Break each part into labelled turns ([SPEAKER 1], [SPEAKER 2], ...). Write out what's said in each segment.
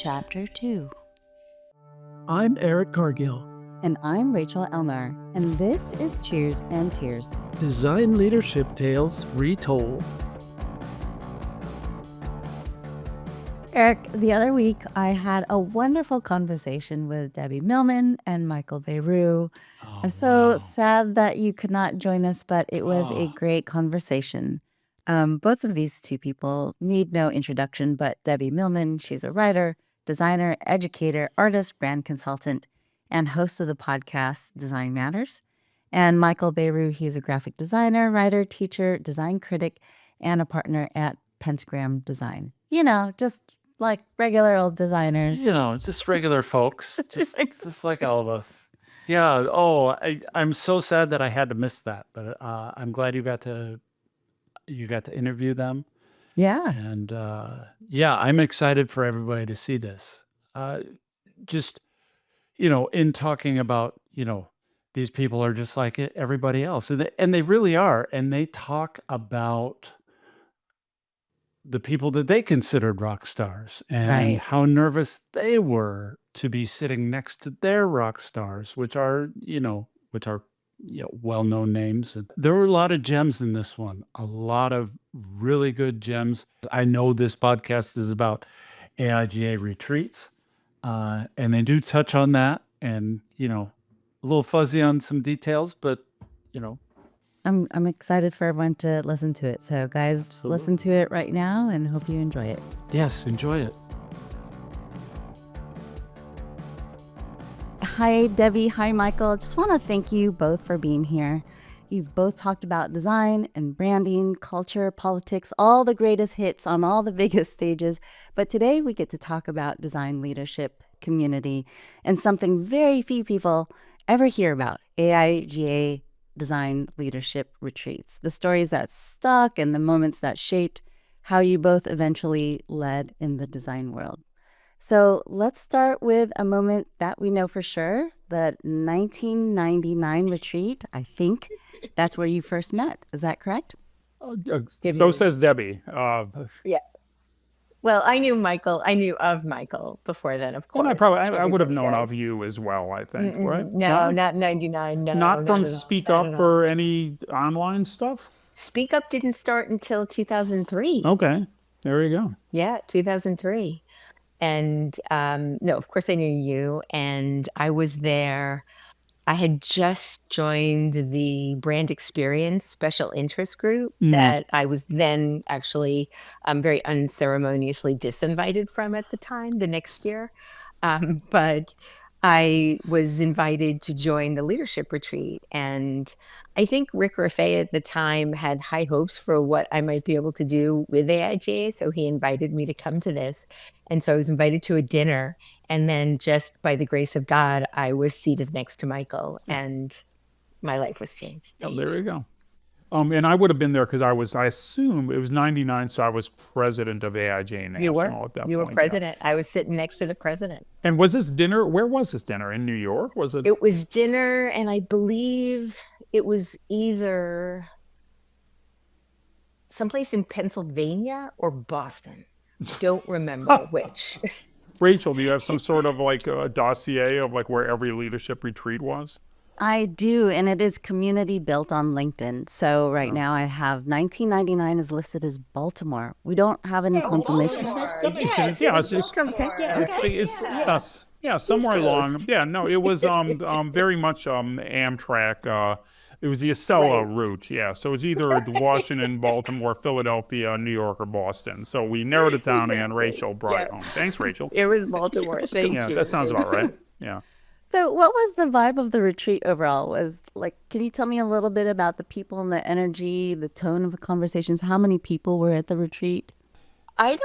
[SPEAKER 1] Chapter 2.
[SPEAKER 2] I'm Eric Cargill.
[SPEAKER 1] And I'm Rachel Elnar, and this is Cheers and Tears.
[SPEAKER 2] Design Leadership Tales Retold.
[SPEAKER 1] Eric, the other week I had a wonderful conversation with Debbie Millman and Michael Bierut. I'm so sad that you could not join us, but it was a great conversation. Both of these two people need no introduction, but Debbie Millman, she's a writer, designer, educator, artist, brand consultant, and host of the podcast Design Matters. And Michael Bierut, he's a graphic designer, writer, teacher, design critic, and a partner at Pentagram Design. You know, just like regular old designers.
[SPEAKER 3] You know, just regular folks, just like all of us. Yeah. I'm so sad that I had to miss that, but I'm glad you got to interview them.
[SPEAKER 1] Yeah.
[SPEAKER 3] And I'm excited for everybody to see this. Just, in talking about, these people are just like everybody else. And they really are. And they talk about the people that they considered rock stars and
[SPEAKER 1] Right.
[SPEAKER 3] how nervous they were to be sitting next to their rock stars, which are well-known names. And there were a lot of gems in this one, a lot of really good gems. I know this podcast is about AIGA retreats, and they do touch on that, and a little fuzzy on some details, but
[SPEAKER 1] I'm excited for everyone to listen to it. So guys,
[SPEAKER 3] Absolutely.
[SPEAKER 1] Listen to it right now and hope you enjoy it.
[SPEAKER 3] yes, enjoy it.
[SPEAKER 1] Hi, Debbie. Hi, Michael. Just want to thank you both for being here. You've both talked about design and branding, culture, politics, all the greatest hits on all the biggest stages. But today we get to talk about design leadership, community, and something very few people ever hear about, AIGA design leadership retreats. The stories that stuck and the moments that shaped how you both eventually led in the design world. So let's start with a moment that we know for sure, the 1999 retreat. I think that's where you first met. Is that correct?
[SPEAKER 4] So says Debbie.
[SPEAKER 5] Yeah. Well, I knew of Michael before then, of course.
[SPEAKER 4] And I would have
[SPEAKER 5] Everybody
[SPEAKER 4] known
[SPEAKER 5] does.
[SPEAKER 4] of you as well, I think, right?
[SPEAKER 5] No, not 99. No,
[SPEAKER 4] Not from
[SPEAKER 5] at all.
[SPEAKER 4] Speak
[SPEAKER 5] Not
[SPEAKER 4] Up
[SPEAKER 5] at all.
[SPEAKER 4] or any online stuff?
[SPEAKER 5] Speak Up didn't start until 2003.
[SPEAKER 4] Okay, there you go.
[SPEAKER 5] Yeah, 2003. And no, of course I knew you, and I was there. I had just joined the brand experience special interest group that I was then actually very unceremoniously disinvited from at the time, the next year. But I was invited to join the leadership retreat. And I think Rick Raffay at the time had high hopes for what I might be able to do with AIGA. So he invited me to come to this. And so I was invited to a dinner. And then just by the grace of God, I was seated next to Michael and my life was changed.
[SPEAKER 4] Oh, there you go. And I would have been there because I assume it was 99, so I was president of AIGA National
[SPEAKER 5] You were.
[SPEAKER 4] at that
[SPEAKER 5] You
[SPEAKER 4] point.
[SPEAKER 5] were president. I was sitting next to the president.
[SPEAKER 4] And was this dinner, where was this dinner? In New York? Was it?
[SPEAKER 5] It was dinner, and I believe it was either someplace in Pennsylvania or Boston. Don't remember which.
[SPEAKER 4] Rachel, do you have some sort of like a dossier of like where every leadership retreat was?
[SPEAKER 1] I do, and it is community built on LinkedIn. So right now I have 1999 is listed as Baltimore. We don't have any confirmation of it.
[SPEAKER 5] Yes,
[SPEAKER 4] Yeah,
[SPEAKER 5] it was
[SPEAKER 4] it's just-
[SPEAKER 5] Baltimore.
[SPEAKER 4] Yes. Yeah, somewhere along. Yeah, no, it was very much Amtrak. It was the Acela route. Yeah, so it was either Washington, Baltimore, Philadelphia, New York, or Boston. So we narrowed it down, and Rachel brought it home. Thanks, Rachel.
[SPEAKER 5] It was Baltimore. Thank
[SPEAKER 4] Yeah,
[SPEAKER 5] you.
[SPEAKER 4] that sounds about right. Yeah.
[SPEAKER 1] So what was the vibe of the retreat overall? Can you tell me a little bit about the people and the energy, the tone of the conversations? How many people were at the retreat?
[SPEAKER 5] I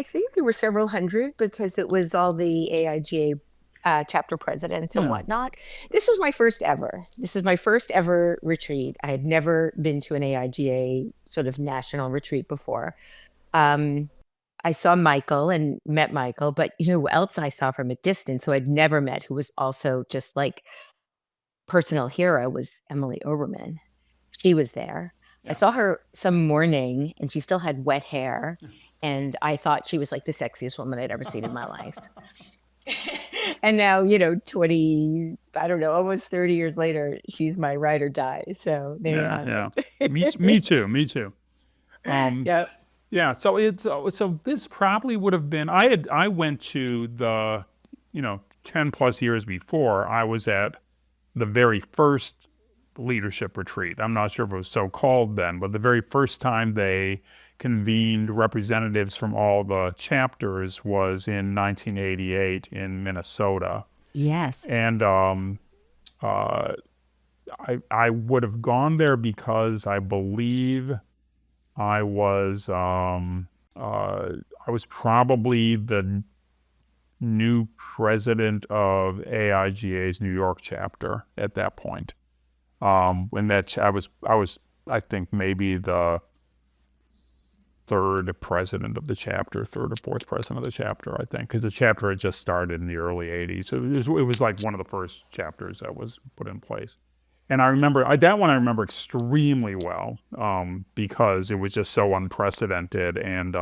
[SPEAKER 5] think there were several hundred because it was all the AIGA chapter presidents and whatnot. This was my first ever. This was my first ever retreat. I had never been to an AIGA sort of national retreat before. I saw Michael and met Michael, but you know who else I saw from a distance who I'd never met, who was also just like personal hero, was Emily Oberman. She was there. I saw her some morning and she still had wet hair. And I thought she was like the sexiest woman I'd ever seen in my life. And now, 20, I don't know, almost 30 years later, she's my ride or die. So there you have
[SPEAKER 4] Yeah.
[SPEAKER 5] it.
[SPEAKER 4] Me too. Me too.
[SPEAKER 5] Yep.
[SPEAKER 4] Yeah. So so this probably would have been. I went to the 10 plus years before. I was at the very first leadership retreat. I'm not sure if it was so called then, but the very first time they convened representatives from all the chapters was in 1988 in Minnesota.
[SPEAKER 1] Yes.
[SPEAKER 4] And I would have gone there because I believe I was probably the new president of AIGA's New York chapter at that point. When I was I think maybe the third president of the chapter, third or fourth president of the chapter, I think, because the chapter had just started in the early 80s. So it was like one of the first chapters that was put in place. And I remember that one I remember extremely well because it was just so unprecedented. And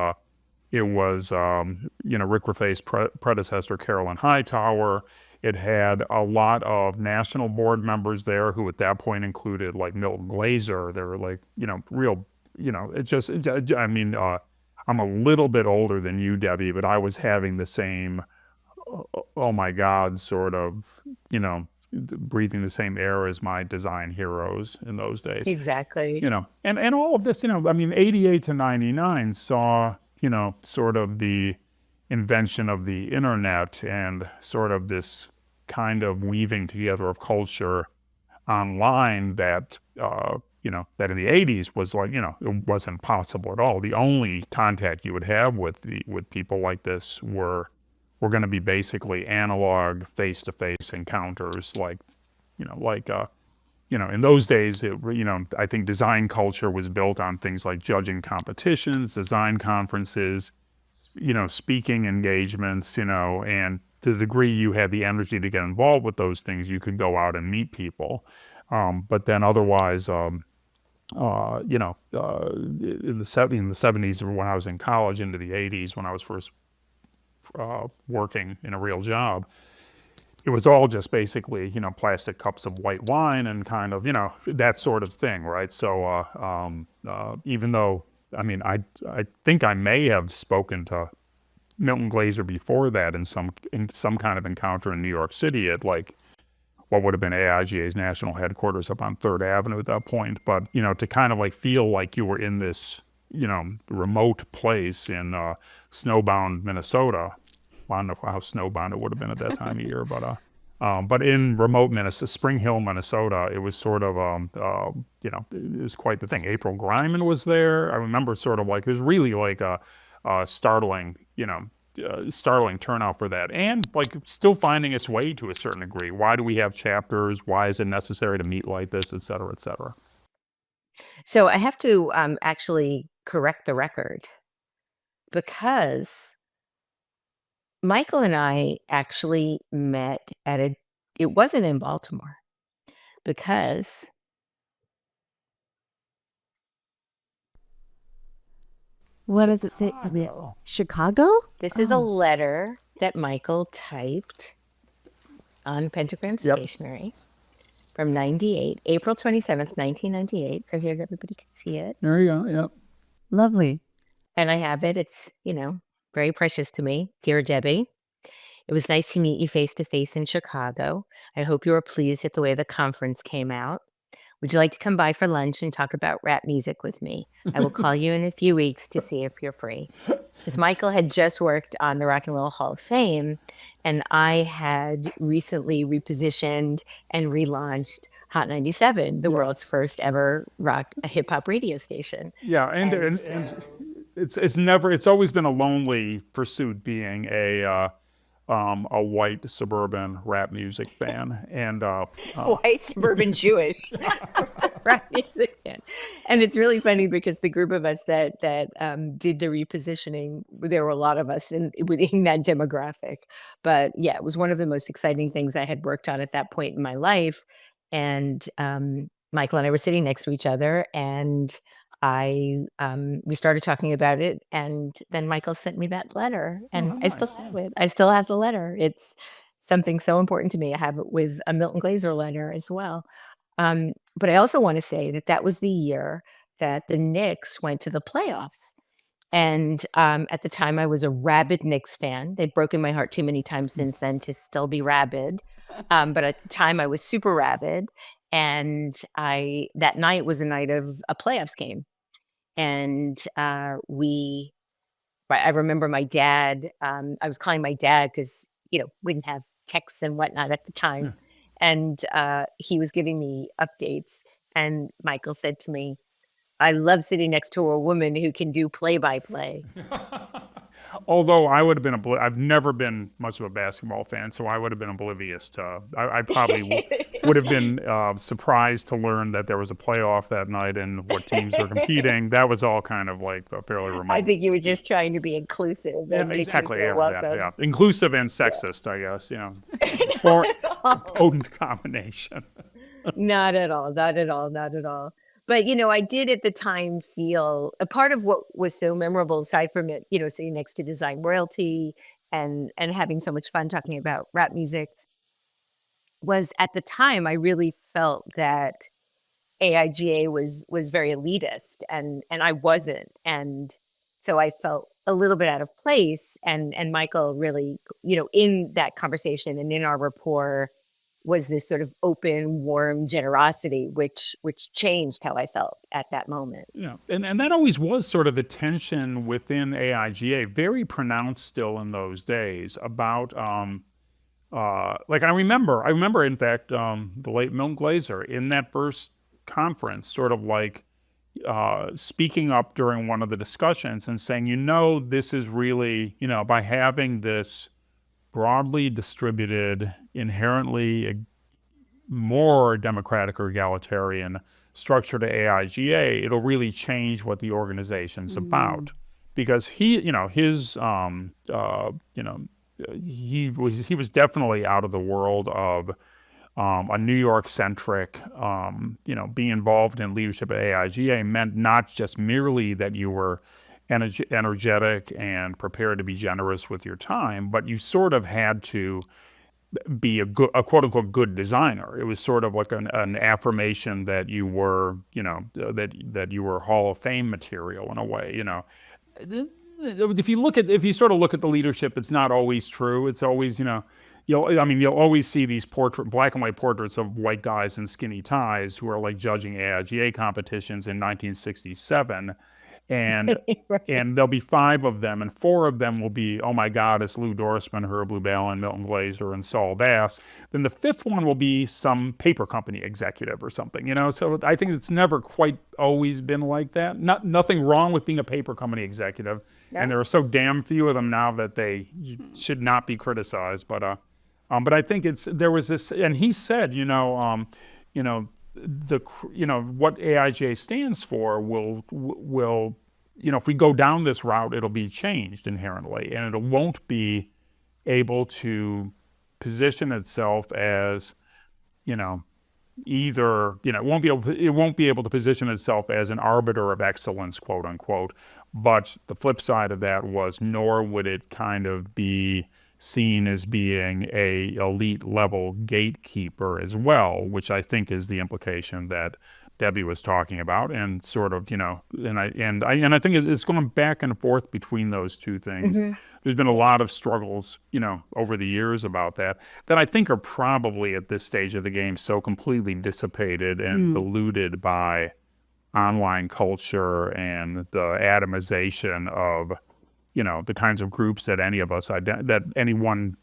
[SPEAKER 4] it was, Rick Raffay's predecessor, Carolyn Hightower. It had a lot of national board members there who at that point included like Milton Glaser. They were like, real, I'm a little bit older than you, Debbie, but I was having the same, oh my God, sort of, breathing the same air as my design heroes in those days.
[SPEAKER 5] Exactly.
[SPEAKER 4] And all of this, 88 to 99 saw, sort of the invention of the internet and sort of this kind of weaving together of culture online that, that in the 80s was like, it wasn't possible at all. The only contact you would have with people like this were going to be basically analog face-to-face encounters in those days, I think design culture was built on things like judging competitions, design conferences, speaking engagements, and to the degree you had the energy to get involved with those things, you could go out and meet people. But then otherwise, in the 70s when I was in college into the 80s when I was first working in a real job, it was all just basically, plastic cups of white wine and kind of, that sort of thing, right? So even though, I think I may have spoken to Milton Glaser before that in some kind of encounter in New York City at like what would have been AIGA's national headquarters up on 3rd Avenue at that point. But, to kind of like feel like you were in this, remote place in snowbound Minnesota. I don't know how snowbound it would have been at that time of year, but in remote Minnesota, Spring Hill, Minnesota, it was sort of, it was quite the thing. April Greiman was there. I remember sort of like, it was really like a startling turnout for that. And like still finding its way to a certain degree. Why do we have chapters? Why is it necessary to meet like this, et cetera, et cetera?
[SPEAKER 5] So I have to actually correct the record because Michael and I actually met it wasn't in Baltimore because
[SPEAKER 1] What does it say? Chicago?
[SPEAKER 5] this is a letter that Michael typed on pentagram stationery from 98, April 27th, 1998. So here's everybody can see it.
[SPEAKER 4] There you go, yep.
[SPEAKER 1] Lovely.
[SPEAKER 5] And I have it. It's, very precious to me. Dear Debbie, it was nice to meet you face to face in Chicago. I hope you were pleased at the way the conference came out. Would you like to come by for lunch and talk about rap music with me? I will call you in a few weeks to see if you're free. Because Michael had just worked on the Rock and Roll Hall of Fame, and I had recently repositioned and relaunched Hot 97, the world's first ever hip hop radio station.
[SPEAKER 4] Yeah, and it's always been a lonely pursuit being a white suburban rap music fan and
[SPEAKER 5] white suburban Jewish rap music fan. And it's really funny because the group of us that did the repositioning, there were a lot of us within that demographic. But it was one of the most exciting things I had worked on at that point in my life. And Michael and I were sitting next to each other, and we started talking about it, and then Michael sent me that letter,
[SPEAKER 4] Oh,
[SPEAKER 5] and
[SPEAKER 4] how
[SPEAKER 5] I still
[SPEAKER 4] nice.
[SPEAKER 5] have it. I still have the letter. It's something so important to me. I have it with a Milton Glaser letter as well. But I also want to say that that was the year that the Knicks went to the playoffs. And at the time, I was a rabid Knicks fan. They'd broken my heart too many times since then to still be rabid. But at the time, I was super rabid. And that night was a night of a playoffs game. And I remember my dad, I was calling my dad because, we didn't have texts and whatnot at the time.
[SPEAKER 4] Yeah.
[SPEAKER 5] And he was giving me updates. And Michael said to me, I love sitting next to a woman who can do play by play.
[SPEAKER 4] Although I would have been, I've never been much of a basketball fan, so I would have been oblivious to. I probably would have been surprised to learn that there was a playoff that night and what teams are competing. That was all kind of like fairly
[SPEAKER 5] I
[SPEAKER 4] remote.
[SPEAKER 5] think you were just trying to be inclusive
[SPEAKER 4] Yeah,
[SPEAKER 5] and make
[SPEAKER 4] exactly.
[SPEAKER 5] people welcome.
[SPEAKER 4] Yeah. Inclusive and sexist, I guess. For a potent combination.
[SPEAKER 5] Not at all, not at all, not at all. But, I did at the time feel a part of what was so memorable aside from it, sitting next to design royalty and having so much fun talking about rap music was at the time I really felt that AIGA was very elitist and I wasn't. And so I felt a little bit out of place and Michael really, in that conversation and in our rapport was this sort of open, warm generosity, which changed how I felt at that moment.
[SPEAKER 4] Yeah, and that always was sort of the tension within AIGA, very pronounced still in those days about like I remember in fact the late Milton Glaser in that first conference sort of like speaking up during one of the discussions and saying, this is really, by having this broadly distributed, inherently more democratic or egalitarian structure to AIGA, it'll really change what the organization's about. Because he was definitely out of the world of a New York centric, being involved in leadership at AIGA meant not just merely that you were energetic and prepared to be generous with your time, but you sort of had to be a quote unquote good designer. It was sort of like an affirmation that you were, that you were Hall of Fame material in a way. If you sort of look at the leadership, it's not always true. It's always, you'll always see these black and white portraits of white guys in skinny ties who are like judging AIGA competitions in 1967. And
[SPEAKER 5] Right.
[SPEAKER 4] and there'll be 5 of them, and 4 of them will be, oh my God, it's Lou Dorsman, Herb Lou Ballin, Milton Glaser, and Saul Bass. Then the 5th one will be some paper company executive or something, So I think it's never quite always been like that. Nothing wrong with being a paper company executive, and there are so damn few of them now that they should not be criticized. But I think there was this, and he said, what AIGA stands for will if we go down this route, it'll be changed inherently, and it won't be able to position itself as, either, it won't be able to position itself as an arbiter of excellence, quote unquote. But the flip side of that was, nor would it kind of be seen as being a elite level gatekeeper as well, which I think is the implication that Debbie was talking about, and sort of, and I think it's going back and forth between those two things. There's been a lot of struggles, over the years about that I think are probably at this stage of the game so completely dissipated and diluted by online culture and the atomization of, the kinds of groups that any of us that any one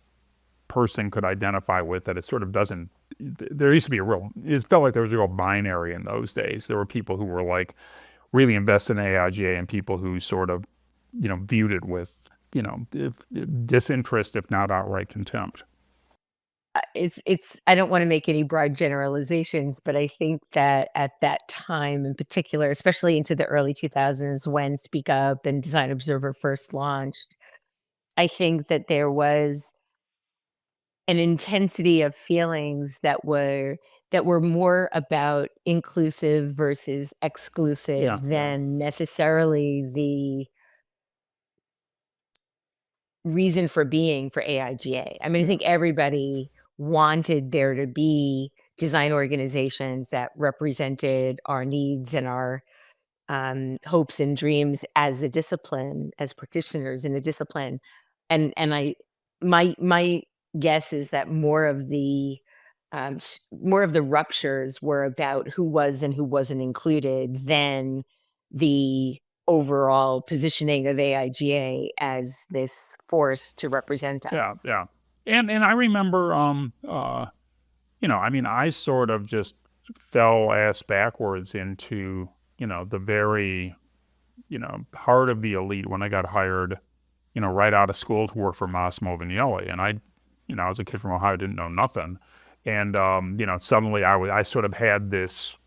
[SPEAKER 4] person could identify with, that it sort of doesn't. There used to be it felt like there was a real binary in those days. There were people who were like really invested in AIGA and people who sort of, viewed it with, disinterest, if not outright contempt.
[SPEAKER 5] It's I don't want to make any broad generalizations, but I think that at that time in particular, especially into the early 2000s when Speak Up and Design Observer first launched, I think that there was an intensity of feelings that were more about inclusive versus exclusive
[SPEAKER 4] Yeah.
[SPEAKER 5] than necessarily the reason for being for AIGA. I mean, I think everybody wanted there to be design organizations that represented our needs and our hopes and dreams as a discipline, as practitioners in a discipline. And my guess is that more of the ruptures were about who was and who wasn't included than the overall positioning of AIGA as this force to represent
[SPEAKER 4] Yeah,
[SPEAKER 5] us.
[SPEAKER 4] yeah. And I remember, I mean, I sort of just fell ass backwards into, the very, heart of the elite when I got hired, right out of school to work for Massimo Vignelli. And I was a kid from Ohio, didn't know nothing. And, suddenly I sort of had this,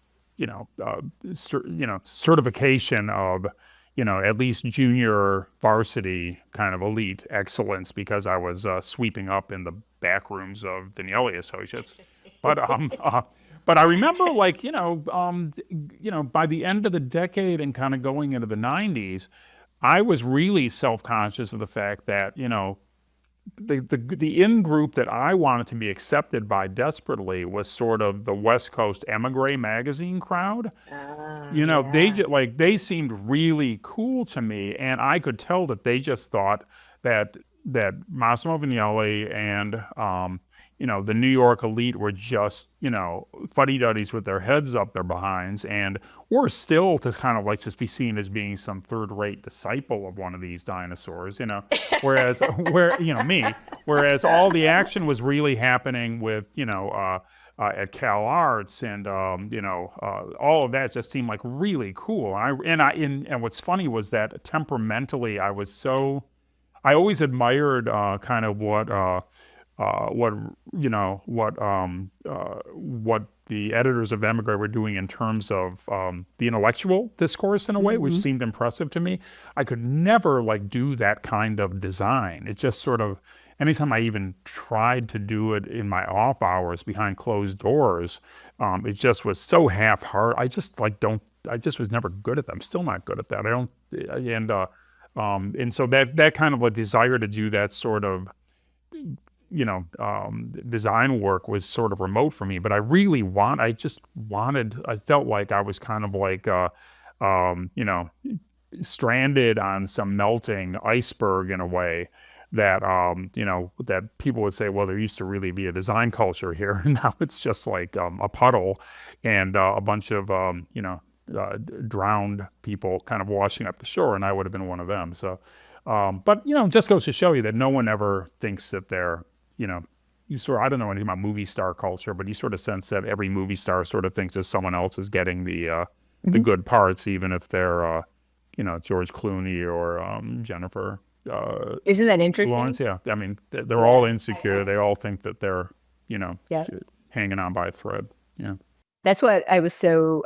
[SPEAKER 4] certification of, at least junior varsity kind of elite excellence because I was sweeping up in the back rooms of Vignelli Associates. But I remember, like, by the end of the decade and kind of going into the 90s, I was really self-conscious of the fact that, the in-group that I wanted to be accepted by desperately was sort of the West Coast emigre magazine crowd. They seemed really cool to me, and I could tell that they just thought that Massimo Vignelli and the New York elite were just fuddy-duddies with their heads up their behinds, and were still to kind of like just be seen as being some third-rate disciple of one of these dinosaurs, whereas whereas all the action was really happening with at Cal Arts, and all of that just seemed like really cool. And what's funny was that temperamentally I always admired kind of what the editors of Emigre were doing in terms of the intellectual discourse in a way, which seemed impressive to me. I could never do that kind of design. It just sort of, anytime I even tried to do it in my off hours behind closed doors, it just was so half-hearted. I just was never good at that. I'm still not good at that. And so that kind of a desire to do that sort of design work was sort of remote for me, but I felt like I was kind of like, stranded on some melting iceberg in a way that, that people would say, well, there used to really be a design culture here. And now it's just like a puddle and a bunch of, drowned people kind of washing up the shore, and I would have been one of them. So, but, it just goes to show you that no one ever thinks that they're, I don't know anything about movie star culture, but you sort of sense that every movie star sort of thinks that someone else is getting the good parts, even if they're, George Clooney or Jennifer.
[SPEAKER 5] Isn't that interesting?
[SPEAKER 4] Lawrence, yeah. I mean, they're all insecure. They all think that they're, hanging on by a thread. Yeah.
[SPEAKER 5] That's what I was so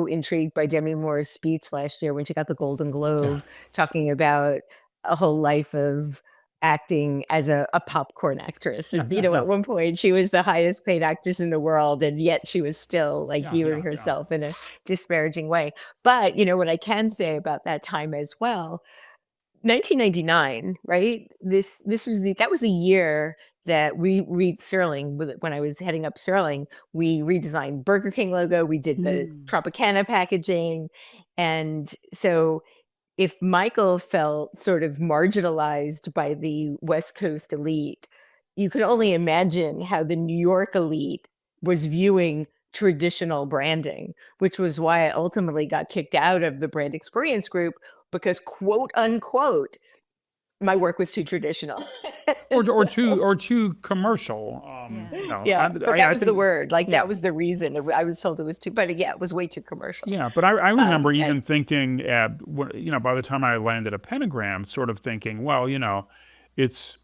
[SPEAKER 5] intrigued by Demi Moore's speech last year when she got the Golden Globe, talking about a whole life of acting as a popcorn actress. And, at one point she was the highest paid actress in the world, and yet she was still viewing herself in a disparaging way. But, what I can say about that time as well, 1999, right? That was the year that we Sterling, when I was heading up Sterling, we redesigned Burger King logo. We did the Tropicana packaging. And so if Michael felt sort of marginalized by the West Coast elite, you could only imagine how the New York elite was viewing traditional branding, which was why I ultimately got kicked out of the brand experience group, because quote unquote, my work was too traditional.
[SPEAKER 4] or too commercial.
[SPEAKER 5] But that was the word. That was the reason. I was told it was too, but it was way too commercial.
[SPEAKER 4] Yeah, but I remember even thinking by the time I landed at Pentagram, sort of thinking, well, it's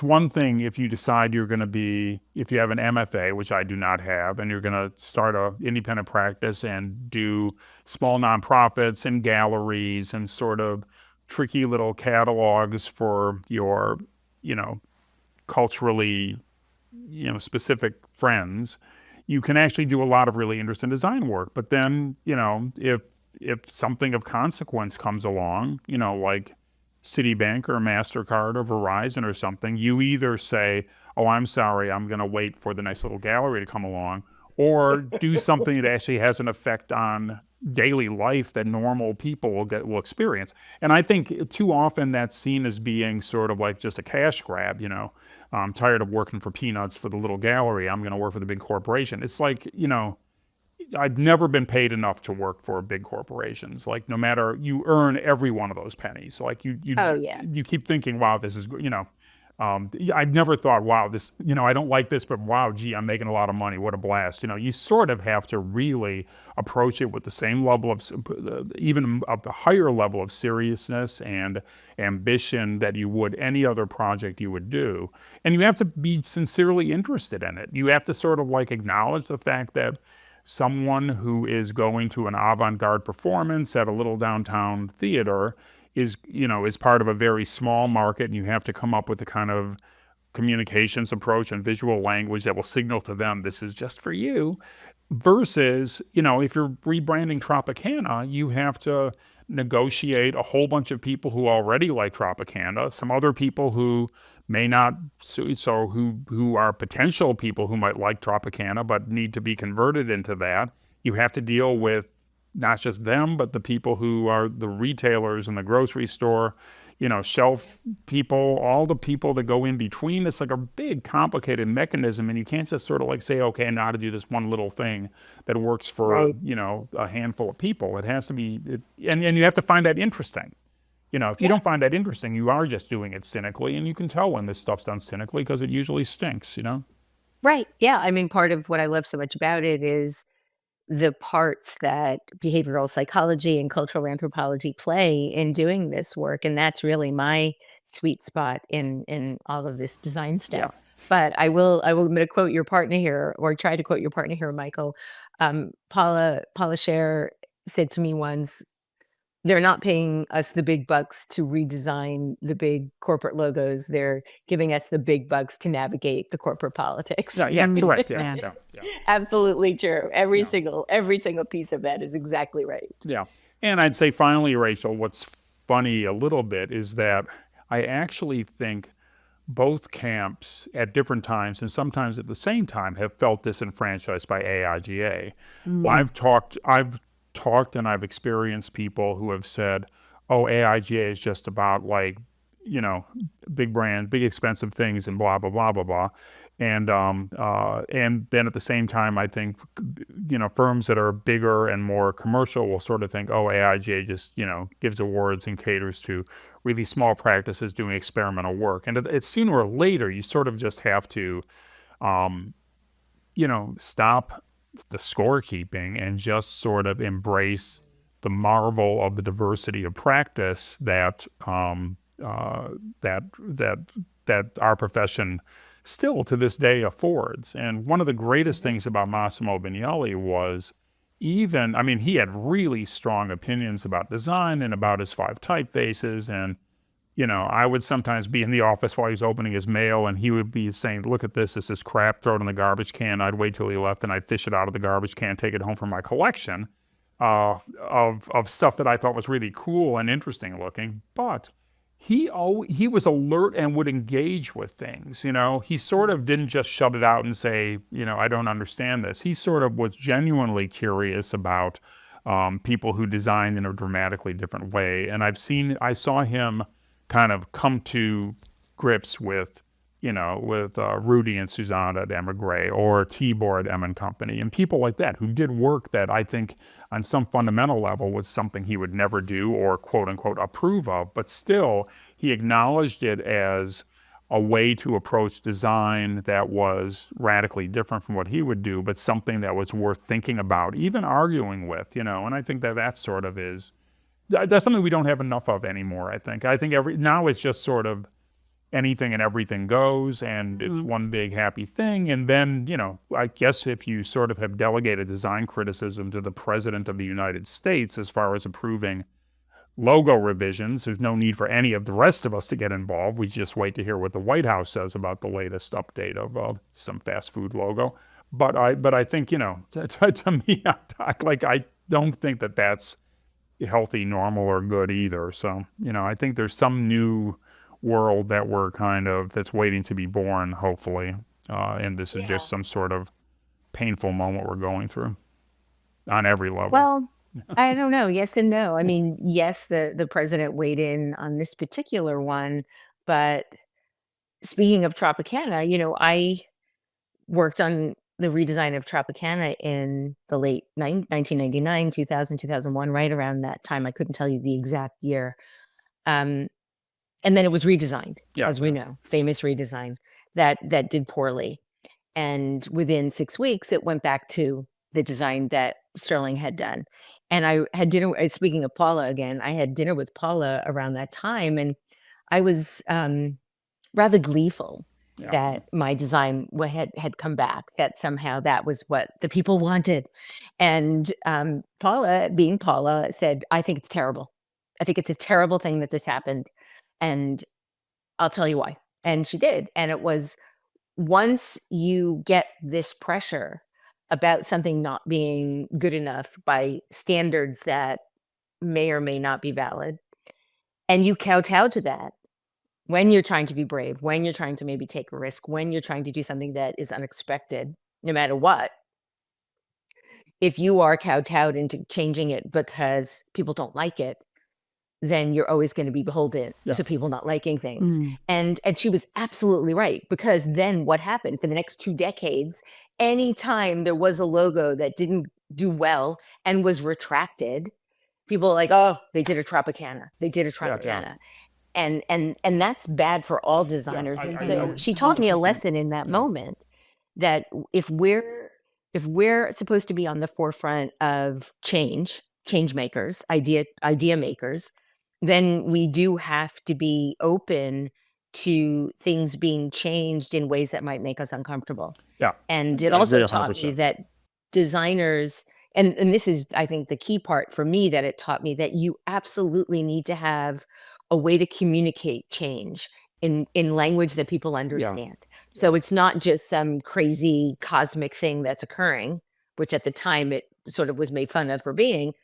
[SPEAKER 4] one thing if you decide you're going to if you have an MFA, which I do not have, and you're going to start a independent practice and do small nonprofits and galleries and sort of tricky little catalogs for your, culturally specific friends, you can actually do a lot of really interesting design work. But then, if something of consequence comes along, like Citibank or MasterCard or Verizon or something, you either say, oh, I'm sorry, I'm going to wait for the nice little gallery to come along, or do something that actually has an effect on daily life that normal people will experience. And I think too often that's seen as being sort of like just a cash grab, I'm tired of working for peanuts for the little gallery. I'm going to work for the big corporation. It's like, I've never been paid enough to work for big corporations. Like, no matter, you earn every one of those pennies. Like,
[SPEAKER 5] Oh, yeah.
[SPEAKER 4] you keep thinking, wow, this is, I've never thought, wow, this, I don't like this, but wow, gee, I'm making a lot of money. What a blast. You sort of have to really approach it with the same level of, even a higher level of seriousness and ambition that you would any other project you would do. And you have to be sincerely interested in it. You have to sort of like acknowledge the fact that someone who is going to an avant-garde performance at a little downtown theater is part of a very small market, and you have to come up with the kind of communications approach and visual language that will signal to them this is just for you. Versus, if you're rebranding Tropicana, you have to negotiate a whole bunch of people who already like Tropicana, some other people who may not, so who are potential people who might like Tropicana but need to be converted into that. You have to deal with not just them, but the people who are the retailers in the grocery store, shelf people, all the people that go in between. It's like a big, complicated mechanism, and you can't just sort of like say, okay, I know how to do this one little thing that works for, a handful of people. It has to be, and you have to find that interesting. If you don't find that interesting, you are just doing it cynically, and you can tell when this stuff's done cynically because it usually stinks,
[SPEAKER 5] Right. Yeah. I mean, part of what I love so much about it is the parts that behavioral psychology and cultural anthropology play in doing this work, and that's really my sweet spot in all of this design stuff. But I'm going to quote your partner here, or try to quote your partner here, Michael. Paula Scher said to me once, they're not paying us the big bucks to redesign the big corporate logos. They're giving us the big bucks to navigate the corporate politics.
[SPEAKER 4] Yeah, correct.
[SPEAKER 1] Yeah.
[SPEAKER 4] Yeah.
[SPEAKER 5] Absolutely true. Every single piece of that is exactly right.
[SPEAKER 4] Yeah. And I'd say finally, Rachel, what's funny a little bit is that I actually think both camps at different times and sometimes at the same time have felt disenfranchised by AIGA. I've talked and I've experienced people who have said, oh, AIGA is just about like, big brand, big expensive things and blah, blah, blah, blah, blah. And then at the same time, I think, firms that are bigger and more commercial will sort of think, oh, AIGA just, gives awards and caters to really small practices doing experimental work. And it's sooner or later, you sort of just have to, stop the scorekeeping and just sort of embrace the marvel of the diversity of practice that that our profession still to this day affords. And one of the greatest things about Massimo Vignelli was he had really strong opinions about design and about his 5 typefaces. And, I would sometimes be in the office while he was opening his mail, and he would be saying, look at this is crap, throw it in the garbage can. I'd wait till he left, and I'd fish it out of the garbage can, take it home for my collection of stuff that I thought was really cool and interesting looking. But he was alert and would engage with things, He sort of didn't just shut it out and say, I don't understand this. He sort of was genuinely curious about people who designed in a dramatically different way. And I saw him kind of come to grips with Rudy and Susanna at Emigre or Tibor at M & Company and people like that who did work that I think on some fundamental level was something he would never do or quote unquote approve of, but still he acknowledged it as a way to approach design that was radically different from what he would do, but something that was worth thinking about, even arguing with, and I think that sort of that's something we don't have enough of anymore, I think. Now it's just sort of anything and everything goes, and it's one big happy thing. And then, I guess if you sort of have delegated design criticism to the President of the United States as far as approving logo revisions. There's no need for any of the rest of us to get involved. We just wait to hear what the White House says about the latest update of some fast food logo. But I think, to me, I don't think that that's healthy, normal, or good either. So, I think there's some new world that that's waiting to be born, hopefully. And this is just some sort of painful moment we're going through on every level.
[SPEAKER 5] Well, I don't know. Yes and no. I mean, yes, the president weighed in on this particular one, but speaking of Tropicana, I worked on the redesign of Tropicana in the late 1999, 2000, 2001, right around that time. I couldn't tell you the exact year. And then it was redesigned, as we know, famous redesign that did poorly. And within 6 weeks, it went back to the design that Sterling had done. And I had dinner, speaking of Paula again, I had dinner with Paula around that time, and I was rather gleeful that my design had come back, that somehow that was what the people wanted. And Paula, being Paula, said, I think it's terrible. I think it's a terrible thing that this happened. And I'll tell you why. And she did. And it was, once you get this pressure about something not being good enough by standards that may or may not be valid, and you kowtow to that, when you're trying to be brave, when you're trying to maybe take a risk, when you're trying to do something that is unexpected, no matter what, if you are kowtowed into changing it because people don't like it, then you're always going to be beholden to people not liking things. And she was absolutely right, because then what happened for the next 2 decades, anytime there was a logo that didn't do well and was retracted, people were like, oh, they did a Tropicana. They did a Tropicana. And that's bad for all designers. And so she taught me a lesson in that moment, that if we're supposed to be on the forefront of change makers, idea makers, then we do have to be open to things being changed in ways that might make us uncomfortable. And it also taught me that designers, and this is, I think, the key part for me, that it taught me that you absolutely need to have a way to communicate change in language that people understand. So it's not just some crazy cosmic thing that's occurring, which at the time it sort of was made fun of for being,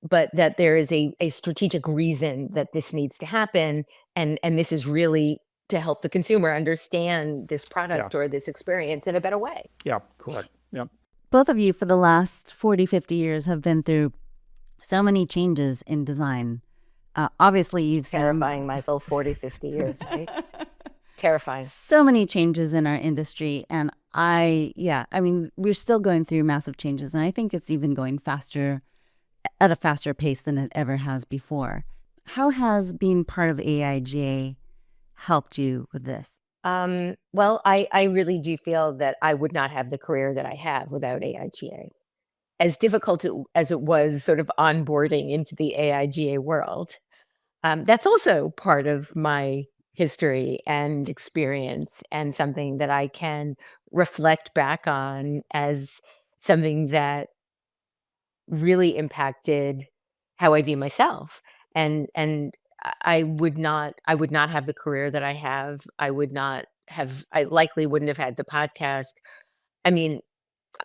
[SPEAKER 5] but that there is a strategic reason that this needs to happen. And this is really to help the consumer understand this product or this experience in a better way.
[SPEAKER 4] Yeah, correct. Yeah.
[SPEAKER 1] Both of you for the last 40, 50 years have been through so many changes in design. Obviously, you've seen
[SPEAKER 5] Terrifying, Michael, 40, 50 years, right? Terrifying.
[SPEAKER 1] so many changes in our industry. And I mean, we're still going through massive changes. And I think it's even going faster, at a faster pace than it ever has before. How has being part of AIGA helped you with this?
[SPEAKER 5] Well, I really do feel that I would not have the career that I have without AIGA. As difficult as it was sort of onboarding into the AIGA world, that's also part of my history and experience, and something that I can reflect back on as something that really impacted how I view myself. And I would not have the career that I have. I likely wouldn't have had the podcast. I mean,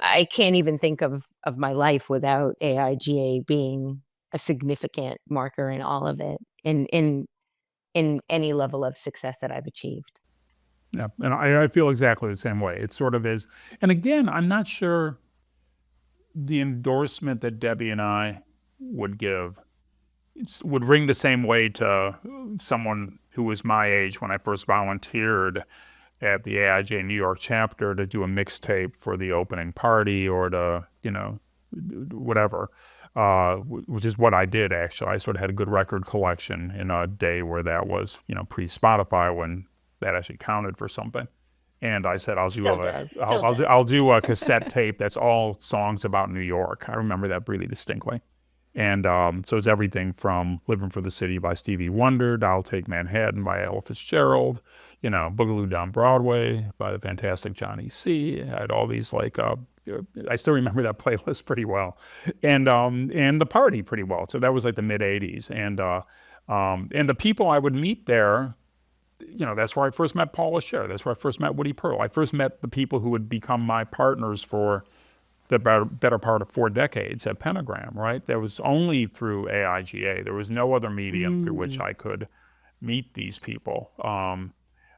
[SPEAKER 5] I can't even think of my life without AIGA being a significant marker in all of it, in any level of success that I've achieved.
[SPEAKER 4] Yeah, and I feel exactly the same way. It sort of is. And again, I'm not sure the endorsement that Debbie and I would give would ring the same way to someone who was my age when I first volunteered at the AIGA New York chapter to do a mixtape for the opening party, or to, whatever, which is what I did, actually. I sort of had a good record collection in a day where that was, pre-Spotify, when that actually counted for something. And I said, I'll do a cassette tape that's all songs about New York. I remember that really distinctly. And so it's everything from Living for the City by Stevie Wonder to I'll Take Manhattan by Ella Fitzgerald, Boogaloo Down Broadway by the fantastic Johnny C. I had all these I still remember that playlist pretty well, and the party pretty well. So that was like the mid '80s, and the people I would meet there, that's where I first met Paula Scher. That's where I first met Woody Pearl. I first met the people who would become my partners for the better part of 4 decades at Pentagram, right? That was only through AIGA. There was no other medium through which I could meet these people.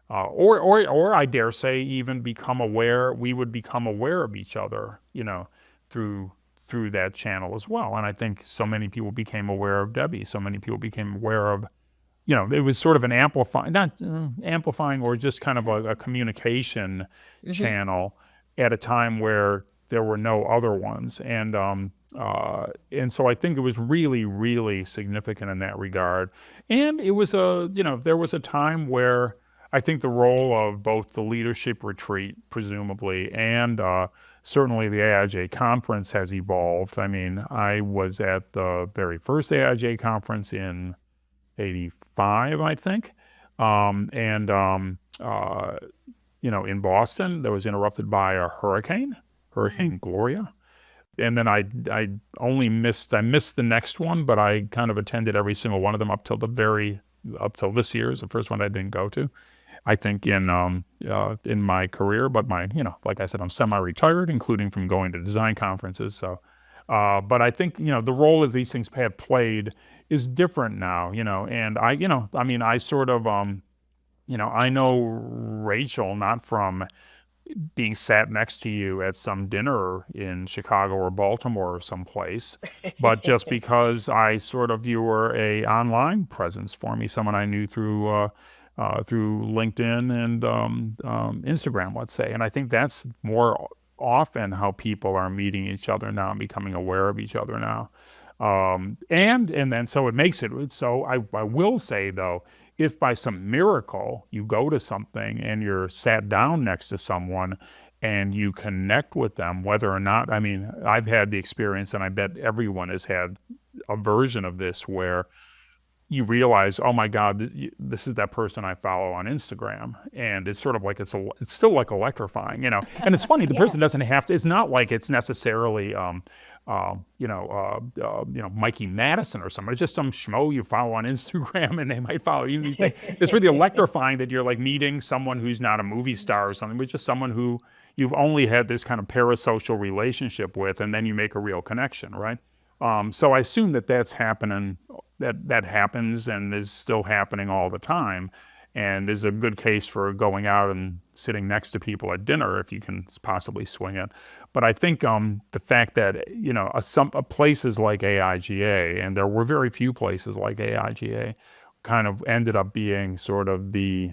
[SPEAKER 4] Or I dare say even we would become aware of each other, through that channel as well. And I think so many people became aware of Debbie. So many people became aware of, it was sort of an amplifying or just kind of a communication channel at a time where there were no other ones. And so I think it was really, really significant in that regard. And it was there was a time where I think the role of both the leadership retreat, presumably, and certainly the AIJ conference has evolved. I mean, I was at the very first AIJ conference in '85, I think, in Boston, that was interrupted by a Hurricane Gloria. And then I missed the next one, but I kind of attended every single one of them up till this year is the first one I didn't go to. I think in my career, but like I said, I'm semi-retired, including from going to design conferences. So, but I think the role that these things have played is different now. And I sort of I know Rachel not from being sat next to you at some dinner in Chicago or Baltimore or someplace, but just because I sort of you were a online presence for me, someone I knew through LinkedIn and Instagram, let's say. And I think that's more often how people are meeting each other now and becoming aware of each other now. And then so it makes it so I will say, though, if by some miracle you go to something and you're sat down next to someone and you connect with them, whether or not, I've had the experience, and I bet everyone has had a version of this, where you realize, oh my God, this is that person I follow on Instagram, and it's sort of like it's still like electrifying, And it's funny, the person doesn't have to. It's not like it's necessarily, Mikey Madison or something. It's just some schmo you follow on Instagram, and they might follow you. It's really electrifying that you're like meeting someone who's not a movie star or something, but just someone who you've only had this kind of parasocial relationship with, and then you make a real connection, right? So I assume that's happening. That happens and is still happening all the time, and is a good case for going out and sitting next to people at dinner if you can possibly swing it. But I think the fact that some places like AIGA, and there were very few places like AIGA, kind of ended up being sort of the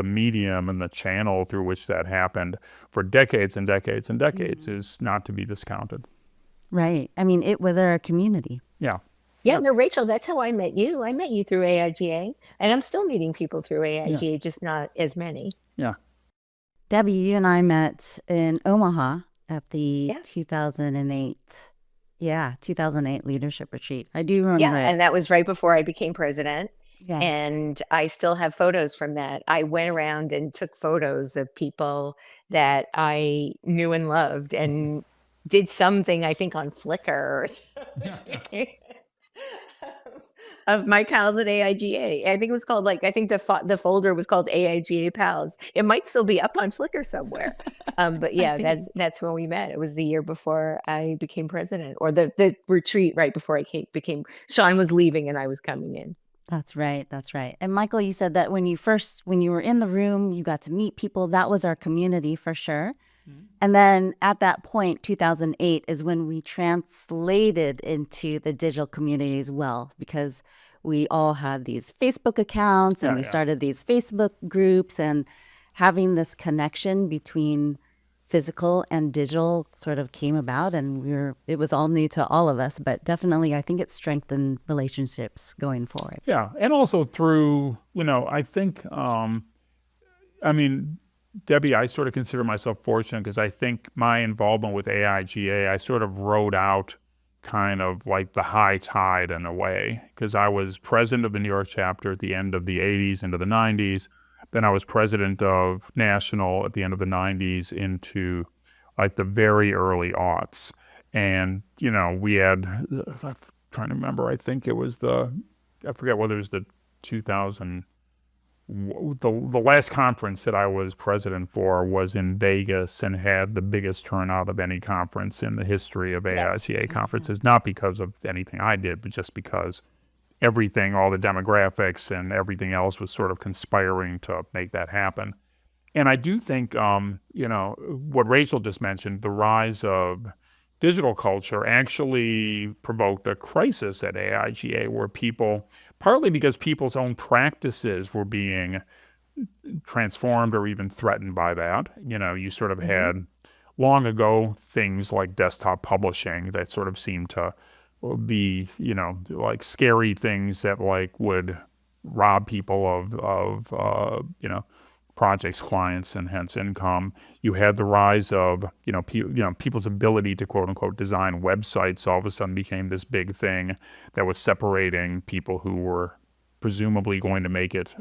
[SPEAKER 4] medium and the channel through which that happened for decades and decades and decades is not to be discounted.
[SPEAKER 1] Right. It was our community.
[SPEAKER 4] Yeah.
[SPEAKER 5] Yeah, no, Rachel, that's how I met you. I met you through AIGA, and I'm still meeting people through AIGA, just not as many.
[SPEAKER 4] Yeah.
[SPEAKER 1] Debbie, you and I met in Omaha at the 2008 leadership retreat. I do remember it.
[SPEAKER 5] And that was right before I became president.
[SPEAKER 1] Yes.
[SPEAKER 5] And I still have photos from that. I went around and took photos of people that I knew and loved, and did something, I think, on Flickr or something. Of my pals at AIGA. I think it was called, the folder was called AIGA Pals. It might still be up on Flickr somewhere. But yeah, that's when we met. It was the year before I became president, or the retreat right before I Sean was leaving and I was coming in.
[SPEAKER 1] That's right. And Michael, you said that when you were in the room, you got to meet people. That was our community for sure. And then at that point, 2008 is when we translated into the digital community as well, because we all had these Facebook accounts and we started these Facebook groups, and having this connection between physical and digital sort of came about, and it was all new to all of us, but definitely I think it strengthened relationships going forward.
[SPEAKER 4] Yeah. And also through, I think, Debbie, I sort of consider myself fortunate because I think my involvement with AIGA, I sort of rode out kind of like the high tide in a way, because I was president of the New York chapter at the end of the 80s into the 90s. Then I was president of National at the end of the 90s into like the very early aughts. And, we had, I'm trying to remember, I think it was I forget whether it was the 2000, the last conference that I was president for was in Vegas and had the biggest turnout of any conference in the history of AIGA conferences, not because of anything I did, but just because everything, all the demographics and everything else was sort of conspiring to make that happen. And I do think, what Rachel just mentioned, the rise of digital culture actually provoked a crisis at AIGA where partly because people's own practices were being transformed or even threatened by that. You sort of had long ago things like desktop publishing that sort of seemed to be, like scary things that like would rob people of projects, clients, and hence income. You had the rise of, people's ability to quote unquote design websites all of a sudden became this big thing that was separating people who were presumably going to make it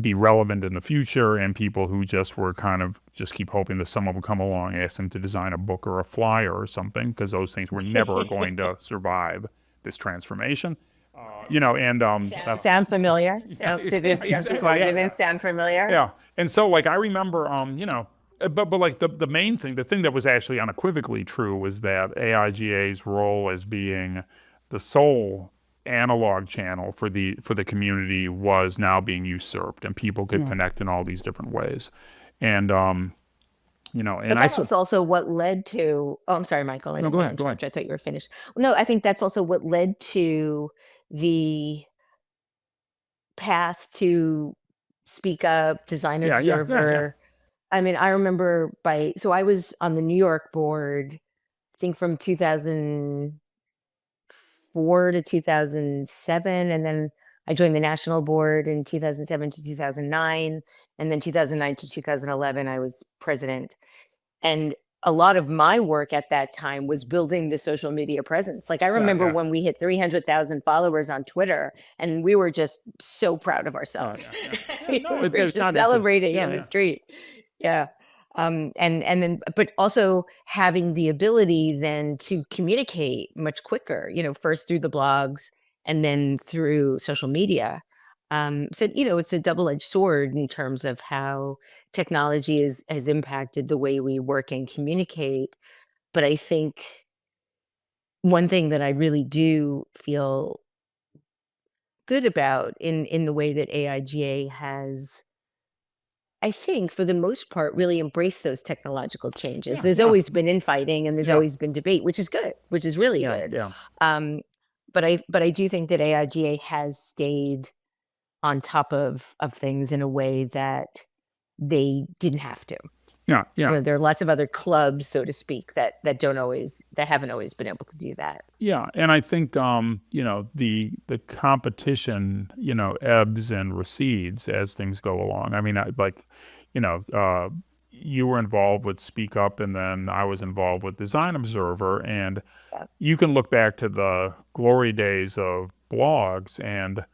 [SPEAKER 4] be relevant in the future and people who just were just keep hoping that someone would come along and ask them to design a book or a flyer or something, because those things were never going to survive this transformation.
[SPEAKER 5] Sound familiar? Did this sound familiar?
[SPEAKER 4] Yeah. And so like I remember but like the main thing, the thing that was actually unequivocally true was that AIGA's role as being the sole analog channel for the community was now being usurped, and people could connect in all these different ways. And
[SPEAKER 5] But that's also what led to. Oh, I'm sorry, Michael.
[SPEAKER 4] No, go ahead.
[SPEAKER 5] I thought you were finished. No, I think that's also what led to the path to Speak Up, Design Observer. I mean, I remember so I was on the New York board, I think from 2004 to 2007, and then I joined the national board in 2007 to 2009, and then 2009 to 2011, I was president. And a lot of my work at that time was building the social media presence. Like I remember when we hit 300,000 followers on Twitter, and we were just so proud of ourselves. We were just celebrating in the street. Yeah. And then, but also having the ability then to communicate much quicker, first through the blogs and then through social media. So, it's a double-edged sword in terms of how technology has impacted the way we work and communicate. But I think one thing that I really do feel good about in the way that AIGA has, I think, for the most part, really embraced those technological changes. There's always been infighting and there's always been debate, which is good, which is really good.
[SPEAKER 4] Yeah.
[SPEAKER 5] But I do think that AIGA has stayed on top of things in a way that they didn't have to.
[SPEAKER 4] Yeah.
[SPEAKER 5] There are lots of other clubs, so to speak, that haven't always been able to do that.
[SPEAKER 4] Yeah, and I think the competition ebbs and recedes as things go along. I mean, you were involved with Speak Up, and then I was involved with Design Observer, and you can look back to the glory days of blogs, and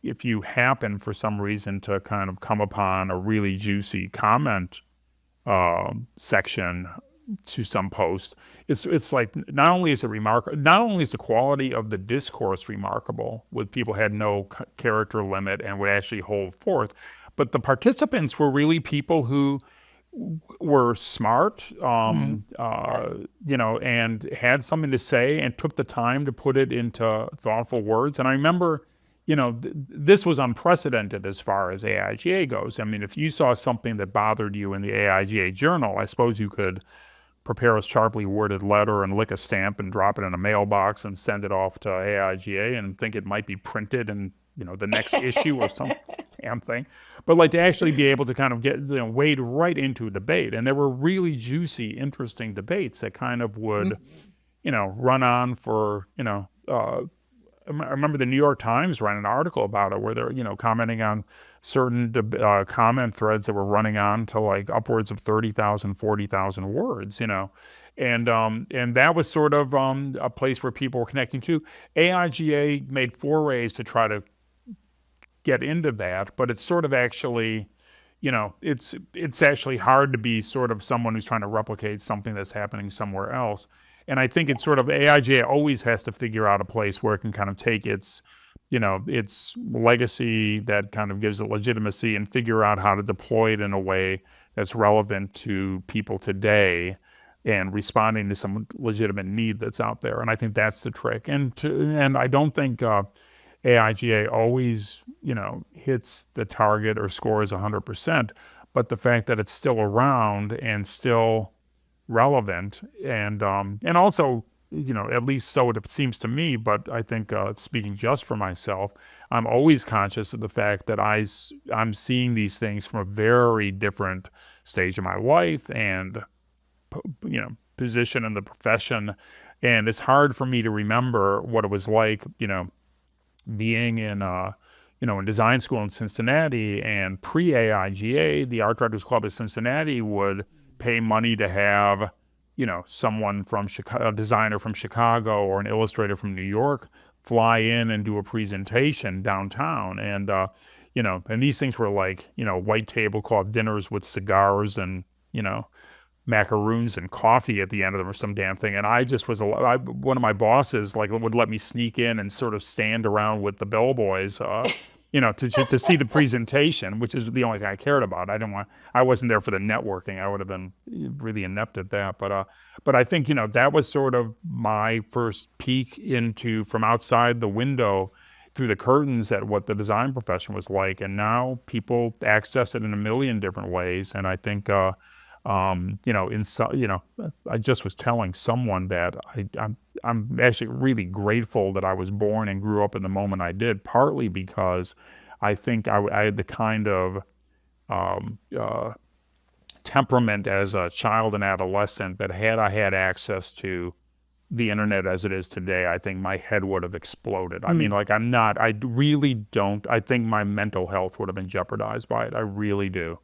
[SPEAKER 4] if you happen for some reason to kind of come upon a really juicy comment section to some post, it's like not only is the quality of the discourse remarkable, with people had no character limit and would actually hold forth, but the participants were really people who were smart, and had something to say and took the time to put it into thoughtful words. And I remember, this was unprecedented as far as AIGA goes. I mean, if you saw something that bothered you in the AIGA journal, I suppose you could prepare a sharply worded letter and lick a stamp and drop it in a mailbox and send it off to AIGA and think it might be printed in, the next issue or some damn thing. But like to actually be able to kind of get, wade right into a debate. And there were really juicy, interesting debates that kind of would, run on for, I remember the New York Times ran an article about it where they're, commenting on certain comment threads that were running on to like upwards of 30,000, 40,000 words, and that was sort of a place where people were connecting to. AIGA made forays to try to get into that, but it's sort of actually, it's actually hard to be sort of someone who's trying to replicate something that's happening somewhere else. And I think it's sort of AIGA always has to figure out a place where it can kind of take its legacy that kind of gives it legitimacy and figure out how to deploy it in a way that's relevant to people today and responding to some legitimate need that's out there. And I think that's the trick. And I don't think AIGA always, hits the target or scores 100%, but the fact that it's still around and still relevant and also, at least so it seems to me, but I think speaking just for myself, I'm always conscious of the fact that I'm seeing these things from a very different stage of my life and, position in the profession. And it's hard for me to remember what it was like, being in in design school in Cincinnati, and pre-AIGA, the Art Directors Club of Cincinnati would pay money to have, someone from Chicago, a designer from Chicago or an illustrator from New York fly in and do a presentation downtown. And, and these things were like, white tablecloth dinners with cigars and, macaroons and coffee at the end of them or some damn thing. And I just was, one of my bosses would let me sneak in and sort of stand around with the bellboys, to see the presentation, which is the only thing I cared about. I wasn't there for the networking. I would have been really inept at that. But I think, that was sort of my first peek into, from outside the window through the curtains, at what the design profession was like. And now people access it in a million different ways. And I think, I just was telling someone that I'm actually really grateful that I was born and grew up in the moment I did, partly because I think I had the kind of temperament as a child and adolescent that, had I had access to the internet as it is today, I think my head would have exploded. I mean, I really don't, I think my mental health would have been jeopardized by it. I really do.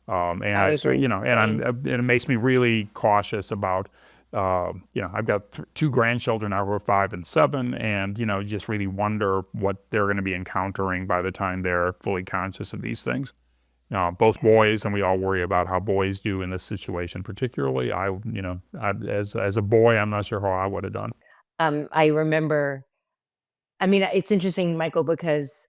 [SPEAKER 4] And it makes me really cautious about, I've got two grandchildren now who are 5 and 7, and, just really wonder what they're going to be encountering by the time they're fully conscious of these things. Both boys, and we all worry about how boys do in this situation, particularly. As a boy, I'm not sure how I would have done.
[SPEAKER 5] I remember, it's interesting, Michael, because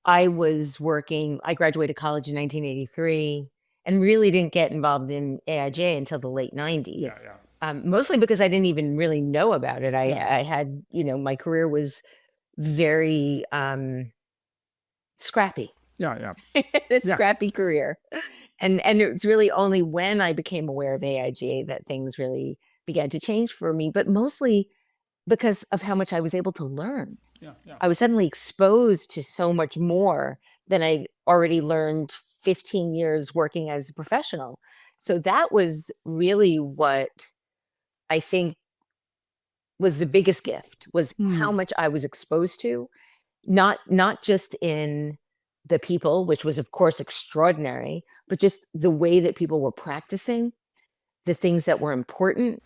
[SPEAKER 5] I graduated college in 1983 and really didn't get involved in AIGA until the late 90s.
[SPEAKER 4] Yeah.
[SPEAKER 5] Mostly because I didn't even really know about it. I had, my career was very scrappy.
[SPEAKER 4] Yeah.
[SPEAKER 5] A scrappy career. And it was really only when I became aware of AIGA that things really began to change for me, but mostly because of how much I was able to learn.
[SPEAKER 4] Yeah.
[SPEAKER 5] I was suddenly exposed to so much more than I'd already learned 15 years working as a professional. So that was really what I think was the biggest gift, was how much I was exposed to, not just in the people, which was of course extraordinary, but just the way that people were practicing, the things that were important,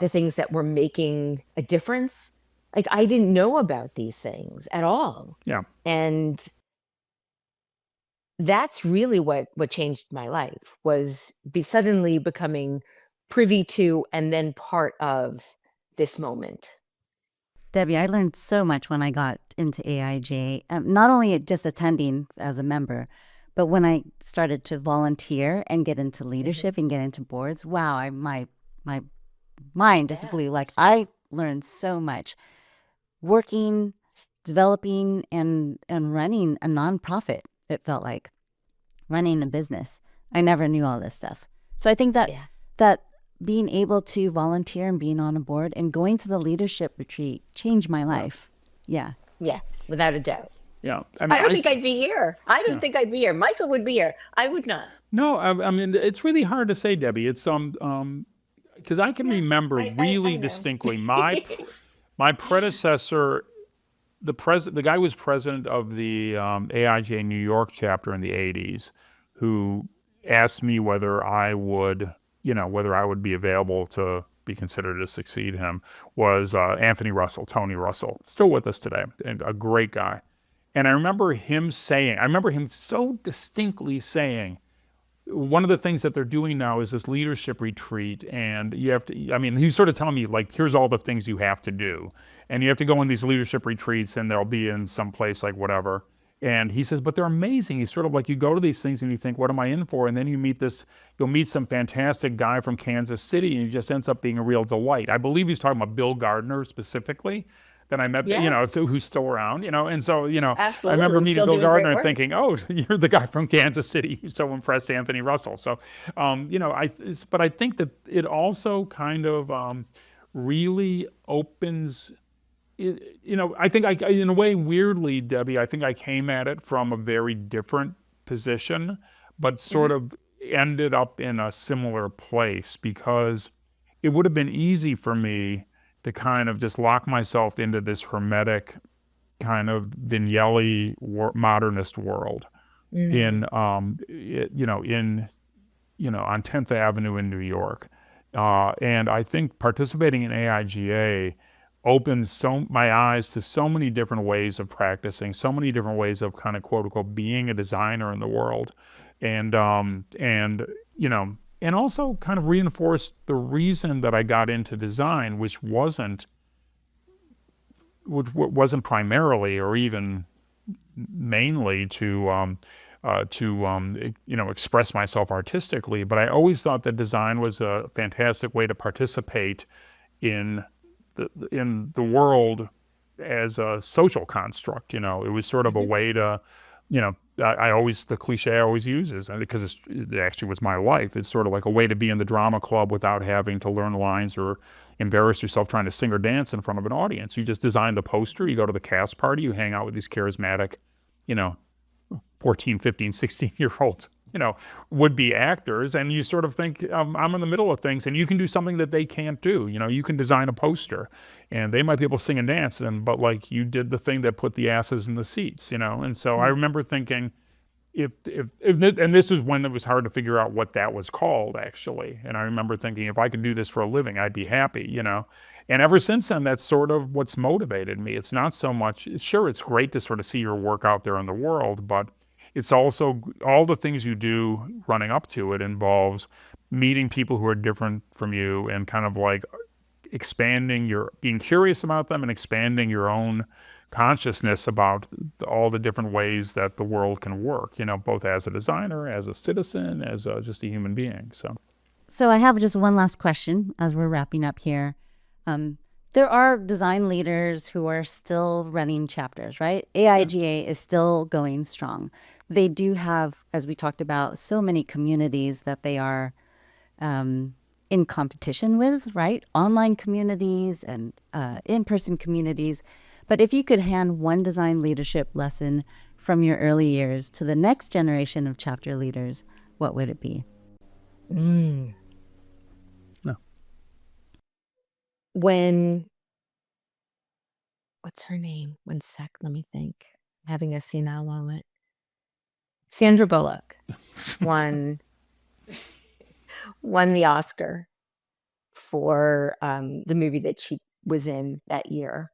[SPEAKER 5] the things that were making a difference. I didn't know about these things at all.
[SPEAKER 4] Yeah.
[SPEAKER 5] And that's really what changed my life, was suddenly becoming privy to and then part of this moment.
[SPEAKER 1] Debbie, I learned so much when I got into AIGA, not only just attending as a member, but when I started to volunteer and get into leadership and get into boards. Wow, my mind just blew. I learned so much working, developing, and running a nonprofit. It felt like running a business. I never knew all this stuff. So I think that being able to volunteer and being on a board and going to the leadership retreat changed my life. Yeah,
[SPEAKER 5] without a doubt.
[SPEAKER 4] Yeah.
[SPEAKER 5] I don't think I'd be here. I don't think I'd be here. Michael would be here. I would not.
[SPEAKER 4] No, I mean, it's really hard to say, Debbie. It's because I can remember really distinctly my predecessor, the guy who was president of the AIGA New York chapter in the 80s, who asked me whether I would be available to be considered to succeed him, was Tony Russell, still with us today, and a great guy. And I remember him so distinctly saying, one of the things that they're doing now is this leadership retreat, and you have to, I mean, he's sort of telling me, like, here's all the things you have to do. And you have to go on these leadership retreats, and they'll be in some place like whatever. And he says, but they're amazing. He's sort of like, you go to these things and you think, what am I in for? And then you'll meet some fantastic guy from Kansas City, and he just ends up being a real delight. I believe he's talking about Bill Gardner specifically, that I met, who's still around, and so, I remember meeting Bill Gardner and thinking, oh, you're the guy from Kansas City who so impressed Anthony Russell. So, but I think that it also kind of really opens, I think in a way, weirdly, Debbie, I think I came at it from a very different position, but sort of ended up in a similar place, because it would have been easy for me to kind of just lock myself into this hermetic kind of Vignelli modernist world on 10th Avenue in New York. And I think participating in AIGA opens my eyes to so many different ways of practicing, so many different ways of kind of quote unquote being a designer in the world. And also kind of reinforced the reason that I got into design, which wasn't primarily or even mainly to express myself artistically, but I always thought that design was a fantastic way to participate in the world as a social construct. It was sort of a way to, the cliche I always use is, because it actually was my life, it's sort of like a way to be in the drama club without having to learn lines or embarrass yourself trying to sing or dance in front of an audience. You just design the poster, you go to the cast party, you hang out with these charismatic, 14, 15, 16-year-olds, would-be actors, and you sort of think, I'm in the middle of things, and you can do something that they can't do. You can design a poster, and they might be able to sing and dance, but like you did the thing that put the asses in the seats, And so I remember thinking, and this was when it was hard to figure out what that was called, actually. And I remember thinking, if I could do this for a living, I'd be happy, And ever since then, that's sort of what's motivated me. It's not so much, sure, it's great to sort of see your work out there in the world, but it's also all the things you do running up to it involves meeting people who are different from you and kind of like being curious about them and expanding your own consciousness about all the different ways that the world can work, both as a designer, as a citizen, as just a human being.
[SPEAKER 1] So I have just one last question as we're wrapping up here. There are design leaders who are still running chapters, right? AIGA is still going strong. They do have, as we talked about, so many communities that they are in competition with, right? Online communities and in-person communities. But if you could hand one design leadership lesson from your early years to the next generation of chapter leaders, what would it be?
[SPEAKER 5] No. What's her name? One sec, let me think. I'm having a senile moment. Sandra Bullock won the Oscar for the movie that she was in that year.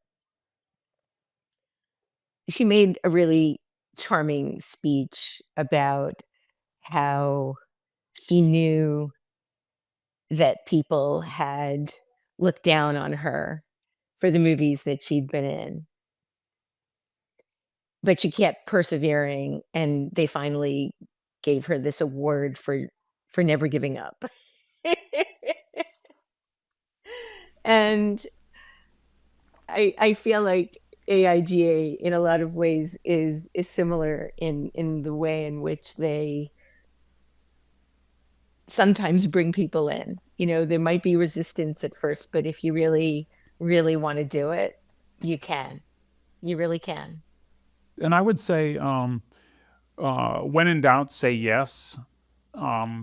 [SPEAKER 5] She made a really charming speech about how she knew that people had looked down on her for the movies that she'd been in. But she kept persevering, and they finally gave her this award for never giving up. And I feel like AIGA in a lot of ways is similar in the way in which they sometimes bring people in. There might be resistance at first, but if you really, really want to do it, you can. You really can.
[SPEAKER 4] And I would say, when in doubt, say yes. That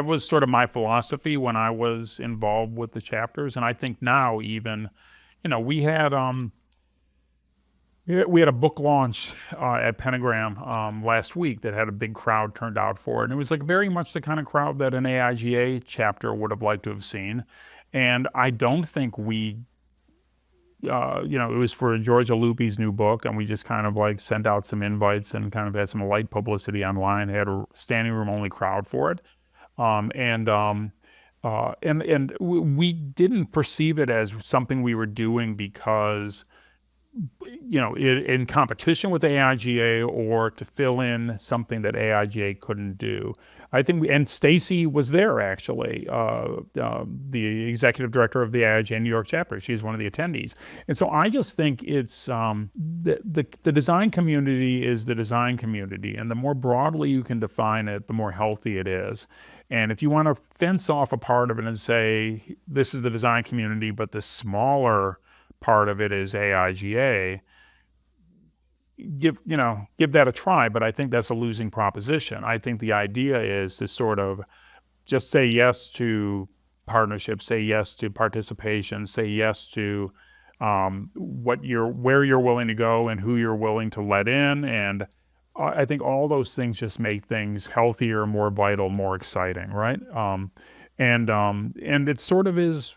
[SPEAKER 4] was sort of my philosophy when I was involved with the chapters, and I think now even, we had a book launch at Pentagram last week that had a big crowd turned out for it, and it was like very much the kind of crowd that an AIGA chapter would have liked to have seen, and I don't think we it was for Georgia Luby's new book, and we just kind of like sent out some invites and kind of had some light publicity online. Had a standing room only crowd for it, we didn't perceive it as something we were doing because in competition with AIGA or to fill in something that AIGA couldn't do. I think, and Stacy was there actually, the executive director of the AIGA New York chapter. She's one of the attendees. And so I just think it's, the design community is the design community. And the more broadly you can define it, the more healthy it is. And if you want to fence off a part of it and say, this is the design community, but the smaller part of it is AIGA, give that a try, but I think that's a losing proposition. I think the idea is to sort of just say yes to partnerships, say yes to participation, say yes to where you're willing to go and who you're willing to let in, and I think all those things just make things healthier, more vital, more exciting, right? And it sort of is.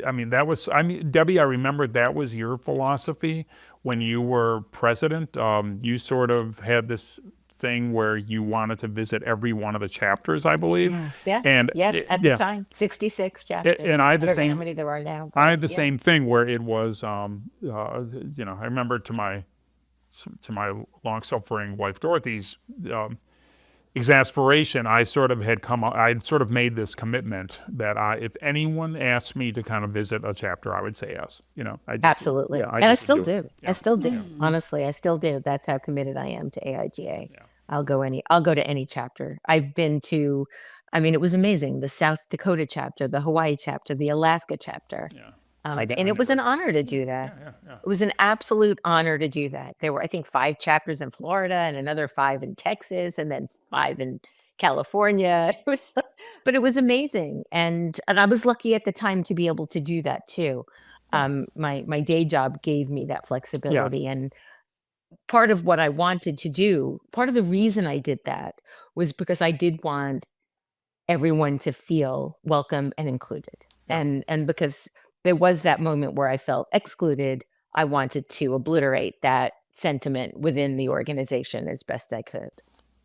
[SPEAKER 4] Debbie, I remember that was your philosophy when you were president. You sort of had this thing where you wanted to visit every one of the chapters, I believe.
[SPEAKER 5] Yeah.
[SPEAKER 4] And
[SPEAKER 5] at the time, 66 chapters.
[SPEAKER 4] And I had the
[SPEAKER 5] don't know
[SPEAKER 4] same.
[SPEAKER 5] how many there are now.
[SPEAKER 4] I had the same thing where it was. I remember to my long-suffering wife Dorothy's exasperation, I'd sort of made this commitment that if anyone asked me to kind of visit a chapter, I would say yes.
[SPEAKER 5] Absolutely. And I still do. I still do. Honestly, I still do. That's how committed I am to AIGA.
[SPEAKER 4] Yeah.
[SPEAKER 5] I'll go to any chapter. I've been to, it was amazing. The South Dakota chapter, the Hawaii chapter, the Alaska chapter.
[SPEAKER 4] Yeah.
[SPEAKER 5] And it was an honor to do that.
[SPEAKER 4] Yeah.
[SPEAKER 5] It was an absolute honor to do that. There were, I think, 5 chapters in Florida and another 5 in Texas and then 5 in California. But it was amazing. And I was lucky at the time to be able to do that too. My day job gave me that flexibility. And part of what I wanted to do, part of the reason I did that was because I did want everyone to feel welcome and included. And because there was that moment where I felt excluded, I wanted to obliterate that sentiment within the organization as best I could.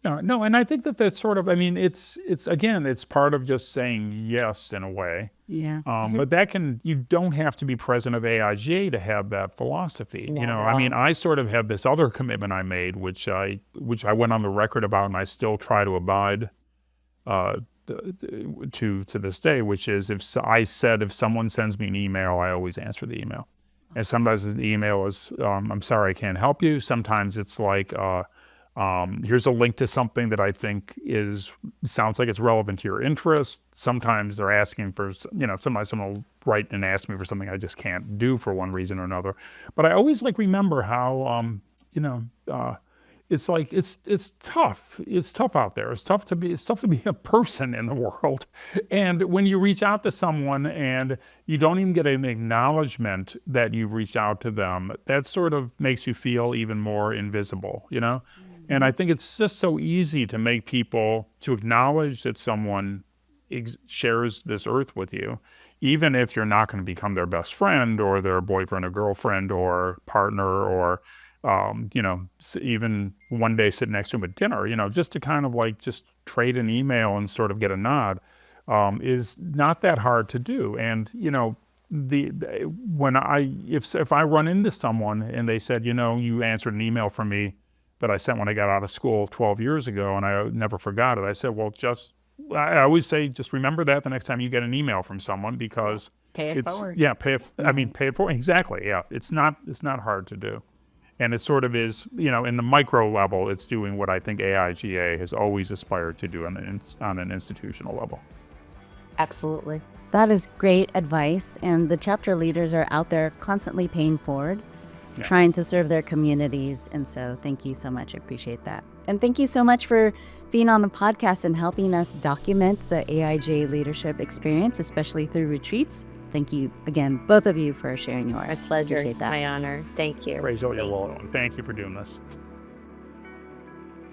[SPEAKER 4] No, and I think that's sort of, it's part of just saying yes in a way.
[SPEAKER 1] Yeah.
[SPEAKER 4] But you don't have to be president of AIGA to have that philosophy.
[SPEAKER 5] No.
[SPEAKER 4] I sort of have this other commitment I made, which I went on the record about, and I still try to abide to this day, which is if someone sends me an email, I always answer the email. And sometimes the email is, I'm sorry, I can't help you. Sometimes it's like, here's a link to something that I think sounds like it's relevant to your interest. Sometimes they're asking for, sometimes someone will write and ask me for something I just can't do for one reason or another. But I always remember how, it's like it's tough. It's tough out there. It's tough to be a person in the world. And when you reach out to someone and you don't even get an acknowledgement that you've reached out to them, that sort of makes you feel even more invisible, And I think it's just so easy to make people to acknowledge that someone shares this earth with you, even if you're not going to become their best friend or their boyfriend or girlfriend or partner or even one day sit next to him at dinner, just to kind of just trade an email and sort of get a nod is not that hard to do. And, if I run into someone and they said, you answered an email from me that I sent when I got out of school 12 years ago and I never forgot it. I said, well, I always say, just remember that the next time you get an email from someone because
[SPEAKER 5] pay it forward.
[SPEAKER 4] Yeah, pay it forward. Exactly. Yeah. It's not hard to do. And it sort of is, in the micro level, it's doing what I think AIGA has always aspired to do on an institutional level.
[SPEAKER 5] Absolutely.
[SPEAKER 1] That is great advice. And the chapter leaders are out there constantly paying forward, trying to serve their communities. And so thank you so much. I appreciate that. And thank you so much for being on the podcast and helping us document the AIGA leadership experience, especially through retreats. Thank you again, both of you, for sharing yours.
[SPEAKER 5] My pleasure.
[SPEAKER 1] Appreciate that.
[SPEAKER 5] My honor. Thank you.
[SPEAKER 4] Praise all your Lord. Thank you for doing this.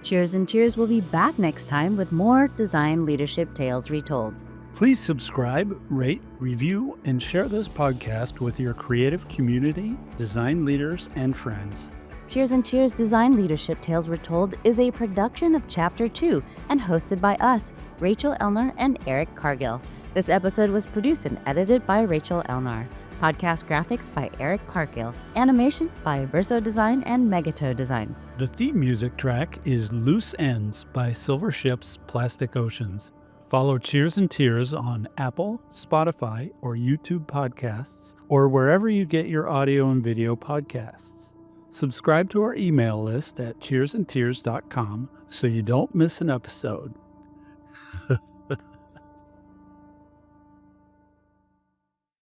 [SPEAKER 1] Cheers and Tears will be back next time with more design leadership tales retold.
[SPEAKER 2] Please subscribe, rate, review, and share this podcast with your creative community, design leaders, and friends.
[SPEAKER 1] Cheers and Tears Design Leadership Tales Were Told is a production of Chapter 2 and hosted by us, Rachel Elnar and Eric Cargill. This episode was produced and edited by Rachel Elnar. Podcast graphics by Eric Cargill. Animation by Verso Design and Megato Design.
[SPEAKER 2] The theme music track is Loose Ends by Silver Ships Plastic Oceans. Follow Cheers and Tears on Apple, Spotify, or YouTube podcasts, or wherever you get your audio and video podcasts. Subscribe to our email list at cheersandtears.com so you don't miss an episode.